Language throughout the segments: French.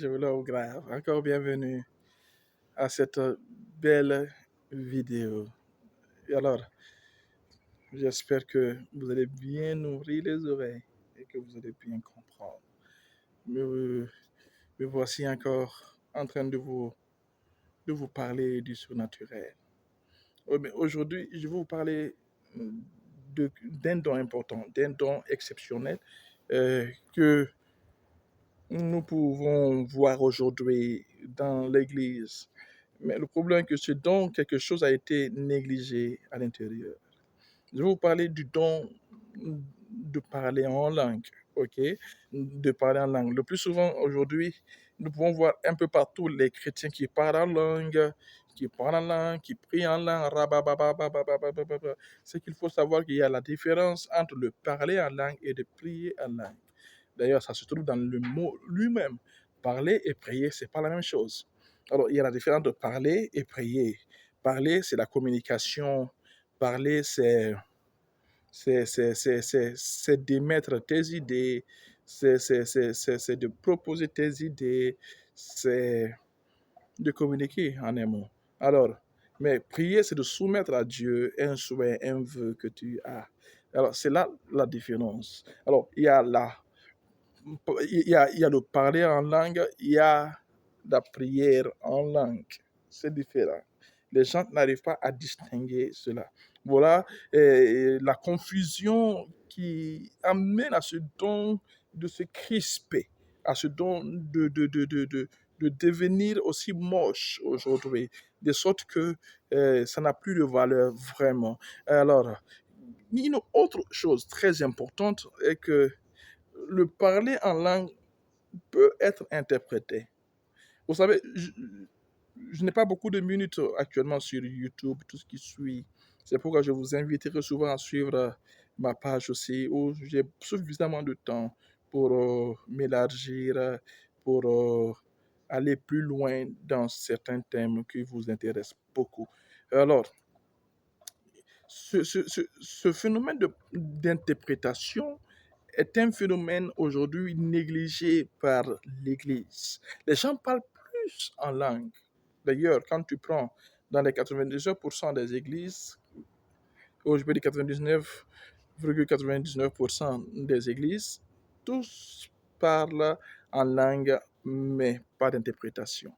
je vous le grave. Encore bienvenue à cette belle vidéo. Et alors, j'espère que vous allez bien ouvrir les oreilles et que vous allez bien comprendre. Me, me voici encore en train de vous parler du surnaturel. Mais aujourd'hui, je vais vous parler d'un don important, d'un don exceptionnel que nous pouvons voir aujourd'hui dans l'Église. Mais le problème est que ce don, quelque chose a été négligé à l'intérieur. Je vais vous parler du don de parler en langue, ok? De parler en langue. Le plus souvent aujourd'hui, nous pouvons voir un peu partout les chrétiens qui parlent en langue, qui prient en langue. Rababababababababa. C'est qu'il faut savoir qu'il y a la différence entre le parler en langue et de prier en langue. D'ailleurs, ça se trouve dans le mot lui-même. Parler et prier, c'est pas la même chose. Alors, il y a la différence de parler et prier. Parler, c'est la communication. Parler, c'est d'émettre tes idées, c'est de proposer tes idées, c'est de communiquer en un mot. Alors, mais prier, c'est de soumettre à Dieu un souhait, un vœu que tu as. Alors, c'est là la différence. Alors, il y a le parler en langue, il y a la prière en langue. C'est différent. Les gens n'arrivent pas à distinguer cela. Voilà la confusion qui amène à ce don de se crisper, à ce don de devenir aussi moche aujourd'hui, de sorte que ça n'a plus de valeur vraiment. Alors, une autre chose très importante est que le parler en langue peut être interprété. Vous savez, je n'ai pas beaucoup de minutes actuellement sur YouTube, tout ce qui suit. C'est pourquoi je vous inviterai souvent à suivre ma page aussi, où j'ai suffisamment de temps pour m'élargir, pour aller plus loin dans certains thèmes qui vous intéressent beaucoup. Alors, ce phénomène d'interprétation est un phénomène aujourd'hui négligé par l'Église. Les gens parlent plus en langue. D'ailleurs, quand tu prends dans les 99% des églises, ou je peux dire 99,99% des églises, tous parlent en langue, mais pas d'interprétation.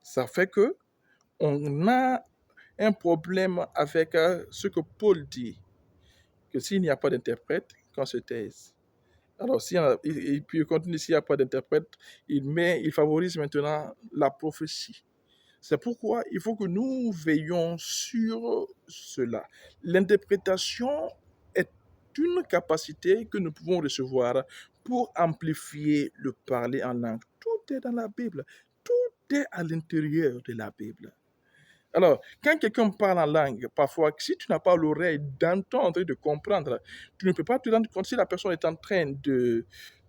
Ça fait que on a un problème avec ce que Paul dit, que s'il n'y a pas d'interprète, qu'on se taise. Alors, et puis il continue, s'il n'y a pas d'interprète, il favorise maintenant la prophétie. C'est pourquoi il faut que nous veillions sur cela. L'interprétation est une capacité que nous pouvons recevoir pour amplifier le parler en langue. Tout est dans la Bible. Tout est à l'intérieur de la Bible. Alors, quand quelqu'un parle en langue, parfois, si tu n'as pas l'oreille d'entendre et de comprendre, tu ne peux pas te rendre compte si la personne est en train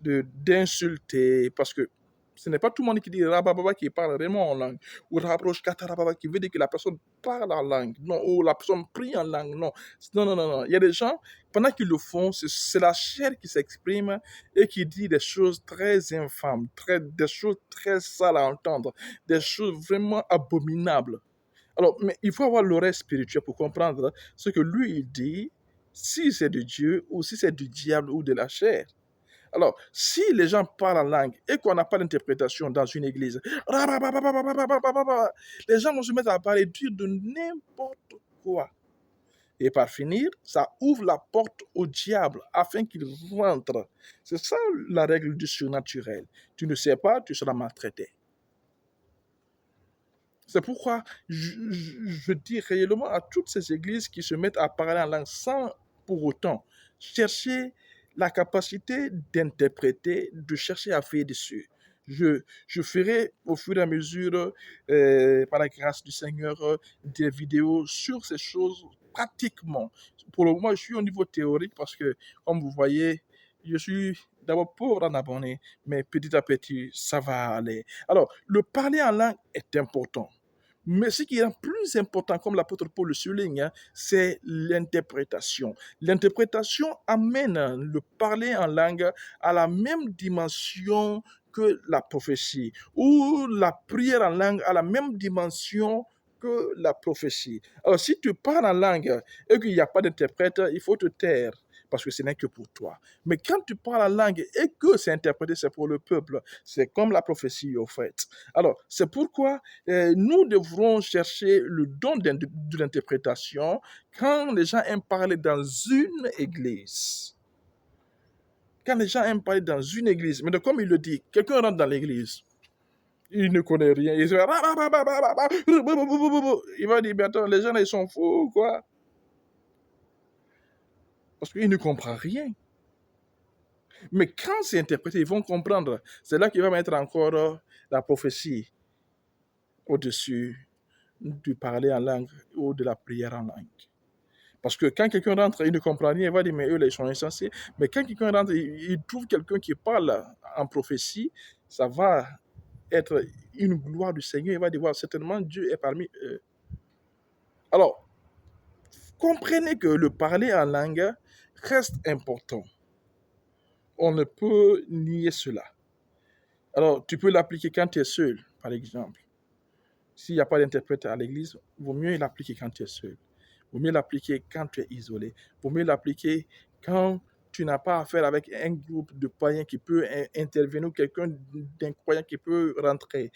d'insulter, parce que ce n'est pas tout le monde qui dit rabababa qui parle vraiment en langue, ou rabrosh kata rababa qui veut dire que la personne parle en langue, non, ou la personne prie en langue, non. Non, non, non, non. Il y a des gens, pendant qu'ils le font, c'est la chair qui s'exprime et qui dit des choses très infâmes, des choses très sales à entendre, des choses vraiment abominables. Alors, mais il faut avoir l'oreille spirituelle pour comprendre ce que lui, il dit, si c'est de Dieu ou si c'est du diable ou de la chair. Alors, si les gens parlent en langue et qu'on n'a pas d'interprétation dans une église, les gens vont se mettre à parler dire de n'importe quoi. Et par finir, ça ouvre la porte au diable afin qu'il rentre. C'est ça la règle du surnaturel. Tu ne sais pas, tu seras maltraité. C'est pourquoi je dis réellement à toutes ces églises qui se mettent à parler en langue sans pour autant chercher la capacité d'interpréter, de chercher à faire dessus. Je ferai au fur et à mesure, par la grâce du Seigneur, des vidéos sur ces choses pratiquement. Pour le moment, je suis au niveau théorique parce que, comme vous voyez, je suis d'abord pauvre en abonnés, mais petit à petit, ça va aller. Alors, le parler en langue est important. Mais ce qui est plus important, comme l'apôtre Paul le souligne, hein, c'est l'interprétation. L'interprétation amène le parler en langue à la même dimension que la prophétie, ou la prière en langue à la même dimension que la prophétie. Alors, si tu parles en langue et qu'il n'y a pas d'interprète, il faut te taire, parce que ce n'est que pour toi. Mais quand tu parles en langue et que c'est interprété, c'est pour le peuple, c'est comme la prophétie au fait. Alors, c'est pourquoi nous devrons chercher le don de l'interprétation quand les gens aiment parler dans une église. Quand les gens aiment parler dans une église, mais comme il le dit, quelqu'un rentre dans l'église, il ne connaît rien, il va dire, mais attends, les gens là, ils sont fous, quoi. Parce qu'il ne comprend rien. Mais quand c'est interprété, ils vont comprendre. C'est là qu'il va mettre encore la prophétie au-dessus du parler en langue ou de la prière en langue. Parce que quand quelqu'un rentre, il ne comprend rien, il va dire, mais eux, là, ils sont insensés. Mais quand quelqu'un rentre, il trouve quelqu'un qui parle en prophétie, ça va être une gloire du Seigneur. Il va dire, wow, certainement, Dieu est parmi eux. Alors, comprenez que le parler en langue reste important. On ne peut nier cela. Alors, tu peux l'appliquer quand tu es seul, par exemple. S'il n'y a pas d'interprète à l'église, il vaut mieux l'appliquer quand tu es seul. Il vaut mieux l'appliquer quand tu es isolé. Il vaut mieux l'appliquer quand tu n'as pas affaire avec un groupe de païens qui peut intervenir ou quelqu'un d'incroyant qui peut rentrer.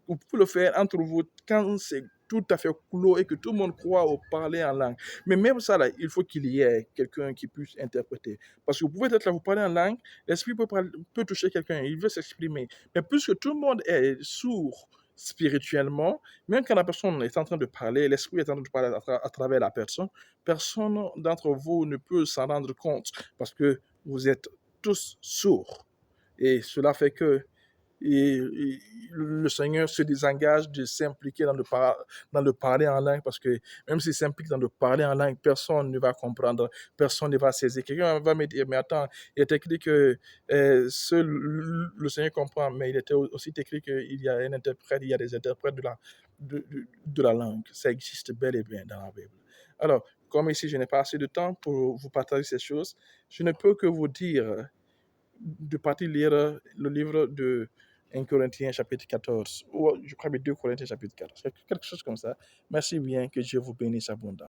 Vous pouvez le faire entre vous quand c'est tout à fait clos et que tout le monde croit au parler en langue. Mais même ça, là, il faut qu'il y ait quelqu'un qui puisse interpréter. Parce que vous pouvez être là, vous parlez en langue, l'esprit peut toucher quelqu'un, il veut s'exprimer. Mais puisque tout le monde est sourd spirituellement, même quand la personne est en train de parler, l'esprit est en train de parler à travers la personne, personne d'entre vous ne peut s'en rendre compte parce que vous êtes tous sourds. Et cela fait que le Seigneur se désengage de s'impliquer dans le parler en langue parce que même s'il s'implique dans le parler en langue, personne ne va comprendre, personne ne va saisir. Quelqu'un va me dire, mais attends, il est écrit que seul le Seigneur comprend, mais il était aussi écrit qu'il y a un interprète, il y a des interprètes de la langue. Ça existe bel et bien dans la Bible. Alors, comme ici, je n'ai pas assez de temps pour vous partager ces choses, je ne peux que vous dire de partir lire le livre de 1 Corinthiens chapitre 14, ou je crois que 2 Corinthiens chapitre 14, quelque chose comme ça. Merci bien, que Dieu vous bénisse abondamment.